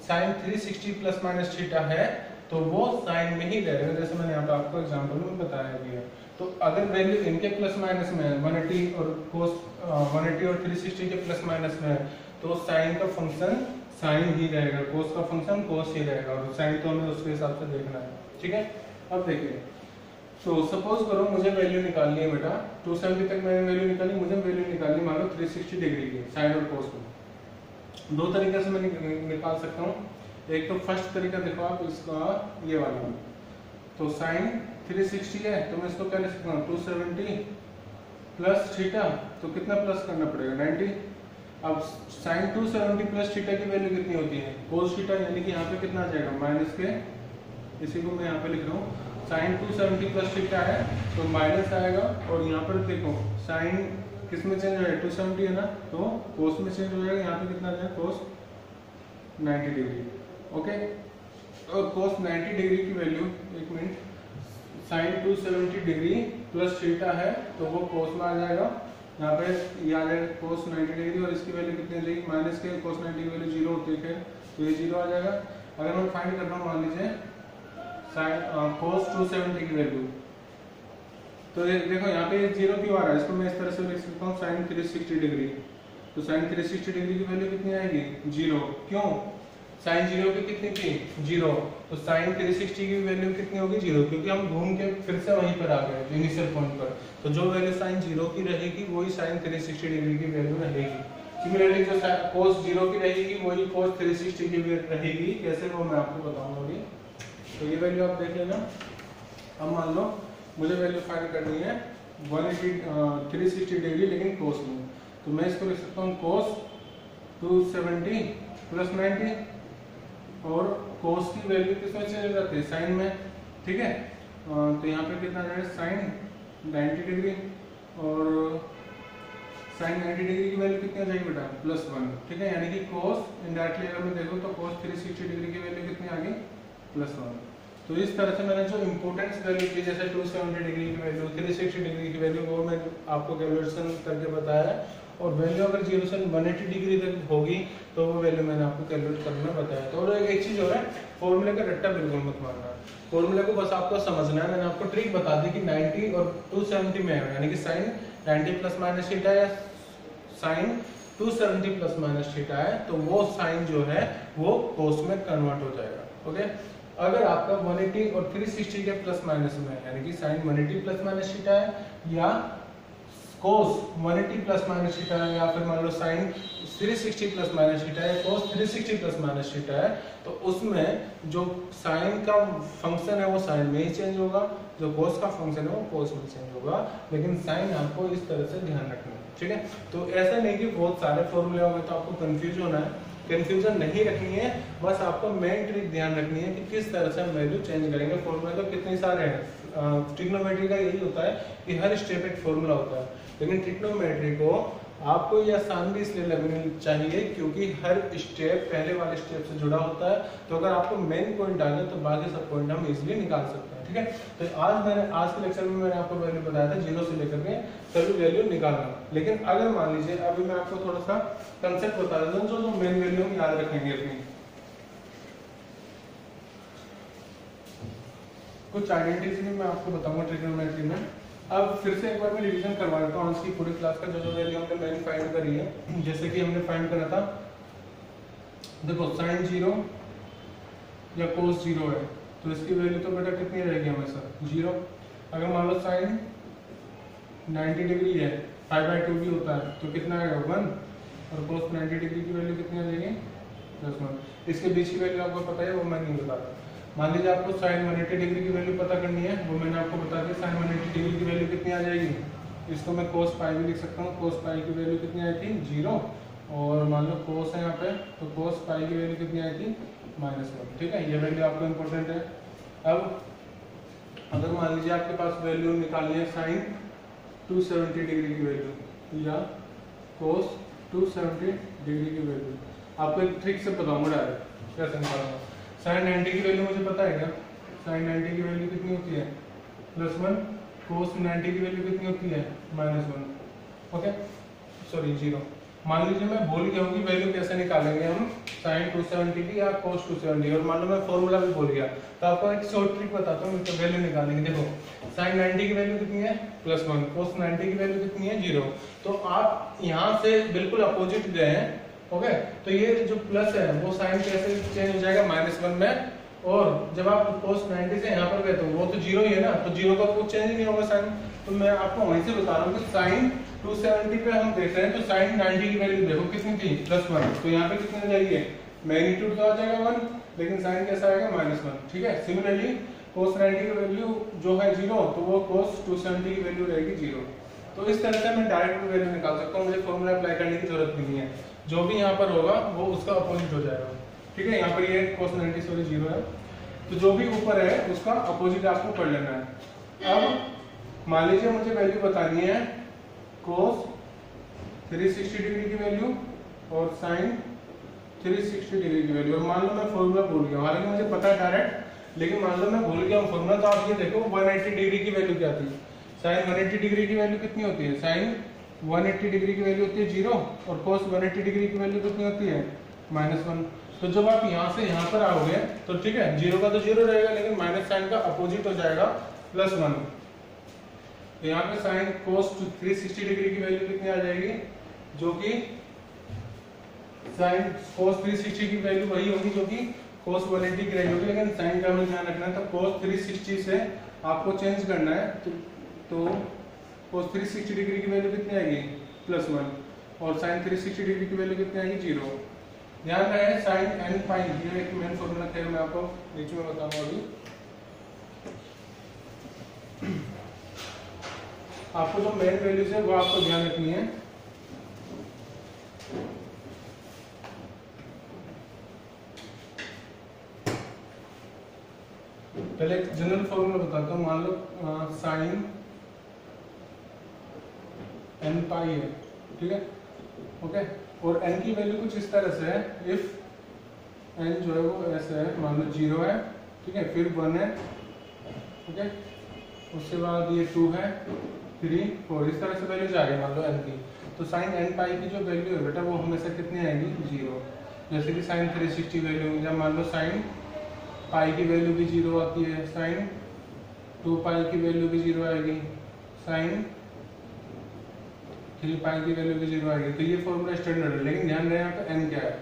sine 360 plus minus theta है तो वो साइन में ही रहेगा, जैसे मैंने यहाँ पे आपको एग्जांपल में बताया गया। तो अगर वैल्यू इनके प्लस माइनस में 180 और cos 180 और 360 के प्लस माइनस में है तो साइन का फंक्शन साइन ही रहेगा, cos का फंक्शन cos ही रहेगा, और साइन तो हमें उसके हिसाब से देखना है। ठीक है, अब देखिए, तो सपोज करो मुझे वैल्यू निकालनी है बेटा, 270 तक मैंने वैल्यू निकाली, मुझे वैल्यू निकालनी मान लो 360 डिग्री की साइन और cos को। दो तरीके से मैं निकाल सकता हूँ। एक तो फर्स्ट तरीका देखो आप, इसका ये वाला, तो साइन 360 है तो मैं इसको क्या लिख सकता हूँ 270 प्लस थीटा, तो कितना प्लस करना पड़ेगा 90। अब साइन 270 प्लस थीटा की वैल्यू कितनी होती है, cos थीटा, यानी कि यहाँ पे कितना आ जाएगा माइनस के, इसी को मैं यहाँ पे लिख रहा हूँ, साइन 270 प्लस थीटा है तो माइनस आएगा, और यहाँ पर देखो साइन किस में चेंज हो जाएगा 270 है ना, तो cos में चेंज हो जाएगा, यहाँ पे कितना आ जाएगा cos 90 डिग्री। ओके, और cos 90 डिग्री की वैल्यू, एक minute, sine 270 degree plus theta है तो वो cos में आ जाएगा, यहाँ पे ये आ जाएगा cos 90 डिग्री, और इसकी वैल्यू कितनी आ जाएगी माइनस के, cos 90 की वैल्यू 0 होती है तो ये 0 आ जाएगा। अगर मैं फाइंड कर रहा हूँ मान लीजिए साइन cos 270 की वैल्यू, तो देखो यहाँ पे 0 क्यों आ रहा है, इसको मैं इस तरह से लिख सकता हूँ साइन 360 डिग्री। तो साइन 360 डिग्री की वैल्यू कितनी आएगी 0। क्यों, साइन 0 की कितनी थी 0, तो साइन 360 की वैल्यू कितनी होगी 0, क्योंकि हम घूम के फिर से वहीं पर आ गए इनिशियल पॉइंट पर। तो जो वैल्यू साइन 0 की रहेगी वही साइन 360 डिग्री की वैल्यू रहेगी। सिमिलरली जो cos 0 की रहेगी वही cos 360 की रहेगी। कैसे वो मैं आपको बताऊंगा अभी। तो ये वैल्यू आप देख लेना। अब मान लो मुझे वैल्यू फाइंड करनी है 360 डिग्री लेकिन cos में, तो मैं इसको लिख सकता हूँ cos 270 प्लस 90, और cos की वैल्यू किसमें चेंज हो जाती है साइन में, ठीक है। तो यहाँ पे कितना जाएगा साइन 90 डिग्री, और साइन 90 डिग्री की वैल्यू कितनी आ जाएगी बेटा +1, ठीक है। यानी कि cos इनडायरेक्टली अगर मैं देखूँ तो cos 360 डिग्री की वैल्यू कितनी आ गई +1। तो इस तरह से मैंने जो इंपोर्टेंस वैल्यू थी जैसे 270 डिग्री की वैल्यू 360 डिग्री की वैल्यू वो मैं आपको कैलकुलेशन करके बताया है, और वैल्यू अगर 0 से 180 डिग्री तक होगी तो वो वैल्यू मैंने आपको कैलकुलेट करना बताया। तो एक चीज हो रहा है, फॉर्मूले का रट्टा बिल्कुल मत मारना, फॉर्मूले को बस आपको समझना है। मैंने आपको ट्रिक बता दी कि 90 और 270 में है, यानी कि साइन 90 प्लस माइनस थीटा या साइन 270 प्लस माइनस थीटा है, तो वो साइन जो है वो कोस में कन्वर्ट हो जाएगा। ओके, अगर आपका 180 और 360 के प्लस माइनस में, यानी कि साइन 180 प्लस माइनस थीटा है या cos 180 प्लस माइनस थीटा है, या फिर मान लो साइन 360 प्लस माइनस थीटा है, cos 360 प्लस माइनस थीटा है, तो उसमें जो साइन का फंक्शन है वो साइन में ही चेंज होगा, जो cos का फंक्शन है वो cos में चेंज होगा, लेकिन साइन आपको इस तरह से ध्यान रखना है, ठीक है। तो ऐसा नहीं कि बहुत सारे फॉर्मूले होंगे तो आपको कंफ्यूज होना है, कंफ्यूजन नहीं रखनी है, बस आपको मेन ट्रिक ध्यान रखनी है कि किस तरह से हम वैल्यू चेंज करेंगे। फॉर्मूला तो कितने सारे हैं, ट्रिग्नोमेट्री का यही होता है कि हर स्टेप एक फॉर्मूला होता है, लेकिन ट्रिग्नोमेट्री को आपको ये आसान भी इसलिए लगनी चाहिए क्योंकि हर स्टेप पहले वाले स्टेप से जुड़ा होता है। तो अगर आपको मेन पॉइंट आ गया तो बाकी सब पॉइंट हम इजीली निकाल सकते हैं, ठीक है। तो आज के लेक्चर में मैंने आपको वैल्यू बताया था 0 से लेकर के सभी वैल्यू निकालना। लेकिन अगर मान लीजिए अभी मैं आपको थोड़ा सा कंसेप्ट बता देता हूँ जो मेन वैल्यू हम याद रखेंगे अपनी। कुछ आइडेंटिटीज भी मैं आपको बताऊंगा ट्रिग्नोमेट्री में। अब फिर से एक बार मैं रिवीजन करवा देता हूँ आज की पूरी क्लास का जो वैल्यू हमने मैंने फाइंड करी है। जैसे कि हमने फाइंड करा था, देखो साइन 0 या cos 0 है तो इसकी वैल्यू तो बेटा कितनी रहेगी हमेशा 0। अगर मान लो साइन 90 डिग्री है, 5/2 भी होता है तो कितना आएगा 1, और cos 90 डिग्री की वैल्यू कितनी आ जाएगी +1। इसके बीच की वैल्यू आपको पता है, वो मैं नहीं बताता। मान लीजिए आपको साइन 180 डिग्री की वैल्यू पता करनी है, वो मैंने आपको बता दिया। साइन 180 डिग्री की वैल्यू कितनी आ जाएगी, इसको मैं cos पाई भी लिख सकता हूँ। cos पाई की वैल्यू कितनी आई थी 0, और मान लो cos है यहाँ पे तो cos पाई की वैल्यू कितनी आई थी -1, ठीक है। ये वैल्यू आपको इम्पोर्टेंट है। अब अगर मान लीजिए आपके पास वैल्यू निकालनी है साइन 270 डिग्री की वैल्यू या cos 270 डिग्री की वैल्यू, आपको एक ट्रिक से बताऊंगा डायरेक्ट कैसे निकालूंगा। साइन 90 की वैल्यू मुझे पता है क्या, साइन 90 की वैल्यू कितनी होती है +1, cos 90 की वैल्यू कितनी होती है -1, ओके सॉरी 0। मान लीजिए मैं भूल गया हूँ कि वैल्यू कैसे निकालेंगे हम साइन 270 की या cos 270, और मान लो मैं फॉर्मूला भी भूल गया तो आपको एक शॉर्ट ट्रिक बताता हूँ तो वैल्यू निकालेंगे। देखो साइन 90 की वैल्यू कितनी है +1, cos 90 की वैल्यू कितनी है 0। तो आप यहाँ से बिल्कुल अपोजिट गए हैं, ओके। तो ये जो प्लस है वो साइन कैसे चेंज हो जाएगा -1 में, और जब आप cos 90 से यहाँ पर गए तो वो तो 0 ही है ना, तो 0 का कुछ चेंज नहीं होगा साइन। तो मैं आपको वहीं से बता रहा हूँ कि साइन 270 पे हम देख रहे हैं तो साइन 90 की वैल्यू देखो कितनी थी +1, तो यहाँ पे कितनी आ जाएगी, मैग्नीट्यूड तो आ जाएगा 1, लेकिन साइन कैसा आएगा -1, ठीक है। सिमिलरली cos 90 की वैल्यू जो है 0 तो वो cos 270 की वैल्यू रहेगी 0। तो इस तरह से मैं डायरेक्ट वैल्यू निकाल सकता हूँ, मुझे फॉर्मूला अप्लाई करने की जरूरत नहीं है। जो भी यहाँ पर होगा वो उसका अपोजिट हो जाएगा, ठीक है। यहाँ पर ये cos 90 सॉरी 0 है, तो जो भी ऊपर है उसका अपोजिट आपको पढ़ लेना है। अब मान लीजिए मुझे वैल्यू बतानी है cos 360 डिग्री की वैल्यू और sin 360 डिग्री की वैल्यू, और मान लो मैं फॉर्मूला भूल गया, हालांकि मुझे पता है डायरेक्ट, लेकिन मान लो मैं भूल गया हूँ फॉर्मूला। तो आप ये देखो 180 डिग्री की वैल्यू क्या थी, साइन 180 डिग्री की वैल्यू कितनी होती है, साइन 180 डिग्री की वैल्यू होती है 0, और cos 180 डिग्री की वैल्यू कितनी होती है -1। तो जब आप यहाँ से यहाँ पर आओगे तो ठीक है 0 का तो 0 रहेगा, लेकिन माइनस साइन का अपोजिट हो जाएगा +1। तो यहाँ पे साइन कोस 360 डिग्री की वैल्यू कितनी आ जाएगी, जो कि साइन कोस 360 की वैल्यू वही होगी जो कि कोस 180 की रही होगी, लेकिन साइन का हमें ध्यान रखना है। तो कोस 360 से आपको चेंज करना है, तो कोस 360 डिग्री की वैल्यू कितनी आएगी, +1, और साइन 360 डिग्री की वैल्यू कितनी आएगी, 0। ध्यान रहे साइन n पाई, ये एक मेन फॉर्मूला है, मैं आपको बीच में बताऊंगा अभी। आपको जो मेन वैल्यूज है वो आपको ध्यान रखनी है। पहले एक जनरल फॉर्मूला बताता हूँ। मान लो साइन n पाई है, ठीक है, ओके, और n की वैल्यू कुछ इस तरह से है। इफ n जो है वो ऐसे है, मान लो 0 है, ठीक है, फिर 1 है, ओके, उसके बाद ये 2 है, 3, 4, इस तरह से वैल्यू जा रही है मान लो n की। तो साइन n पाई की जो वैल्यू है बेटा वो हमेशा कितनी आएगी, 0। जैसे कि साइन 360 वैल्यू, जब मान लो साइन पाई की वैल्यू भी 0 आती है, साइन 2 पाई की वैल्यू भी 0 आएगी, साइन 3 पाई की वैल्यू भी 0 आएगी। तो ये फॉर्मूला स्टैंडर्ड है, लेकिन ध्यान रहे यहाँ पे n क्या है,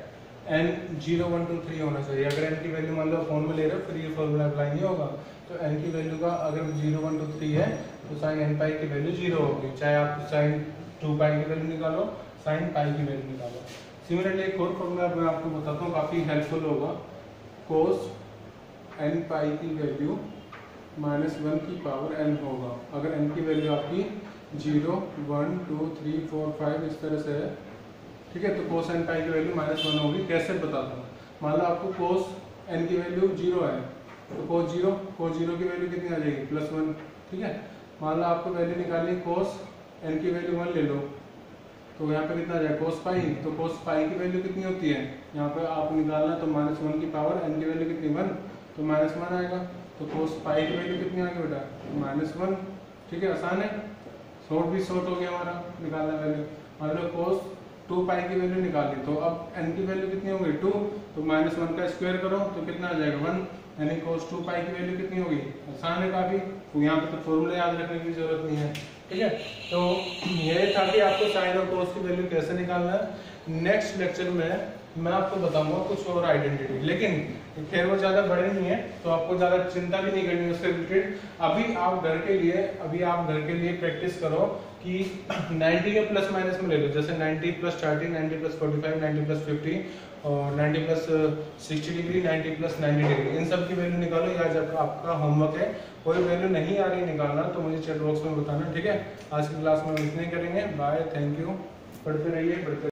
n 0 1 2 3 होना चाहिए। अगर n की वैल्यू मान लो फॉर्म में ले रहे हो फिर ये फॉर्मूला अप्लाई नहीं होगा। तो n की वैल्यू का अगर 0 1 2 3 है तो साइन n पाई की वैल्यू 0 होगी, चाहे आप साइन 2 पाई की वैल्यू निकालो, साइन पाई की वैल्यू निकालो। सिमिलरली एक और फॉर्मूला मैं आपको बताता हूँ, काफी हेल्पफुल होगा। कोस n पाई की वैल्यू -1 की पावर n होगा। अगर n की वैल्यू आपकी 0 1 2 3 4 5 इस तरह से है, ठीक है, तो कोस n पाई की वैल्यू -1 होगी। कैसे बताता हूँ, मान लो आपको कोस n की वैल्यू 0 है, तो कोस 0 की वैल्यू कितनी आ जाएगी, +1, ठीक है। मान लो आपको वैल्यू निकालनी कोस n की वैल्यू 1 ले लो, तो यहाँ पे कितना आ जाएगा, कोस पाई। तो कोस पाई की वैल्यू कितनी होती है, यहाँ पे आप निकालना, तो -1 की पावर n की वैल्यू कितनी, 1, तो -1 आएगा। तो कोस पाई की वैल्यू कितनी आ गई बेटा, -1, ठीक है, आसान है, शॉर्ट भी शॉर्ट हो गया हमारा निकालना वैल्यू। मान लो कोस 2 पाई की वैल्यू निकाली, तो अब n की वैल्यू कितनी होगी, 2, तो -1 का स्क्वायर करो तो कितना आ जाएगा, 1, यानी कोस 2 पाई की वैल्यू कितनी होगी, आसान है काफी। तो यहाँ पे तो फॉर्मूला याद रखने की जरूरत नहीं है, ठीक है। तो ये था कि आपको साइन और कोस की वैल्यू कैसे निकालना है। नेक्स्ट लेक्चर में मैं आपको बताऊंगा कुछ और आइडेंटिटी, लेकिन फिर वो ज़्यादा बड़े नहीं है तो आपको ज़्यादा चिंता भी नहीं करनी उससे रिलेटेड। अभी आप घर के लिए प्रैक्टिस करो कि 90 के प्लस माइनस में ले लो, जैसे 90 + 30, 90 + 45, 90 + 50 और 90 + 60 डिग्री, 90 + 90 डिग्री, इन सब की वैल्यू निकालो। या जब आपका होमवर्क है कोई वैल्यू नहीं आ रही निकालना तो मुझे चैट बॉक्स में बताना, ठीक है। आज की क्लास में हम इतने करेंगे, बाय, थैंक यू, पढ़ते रहिए।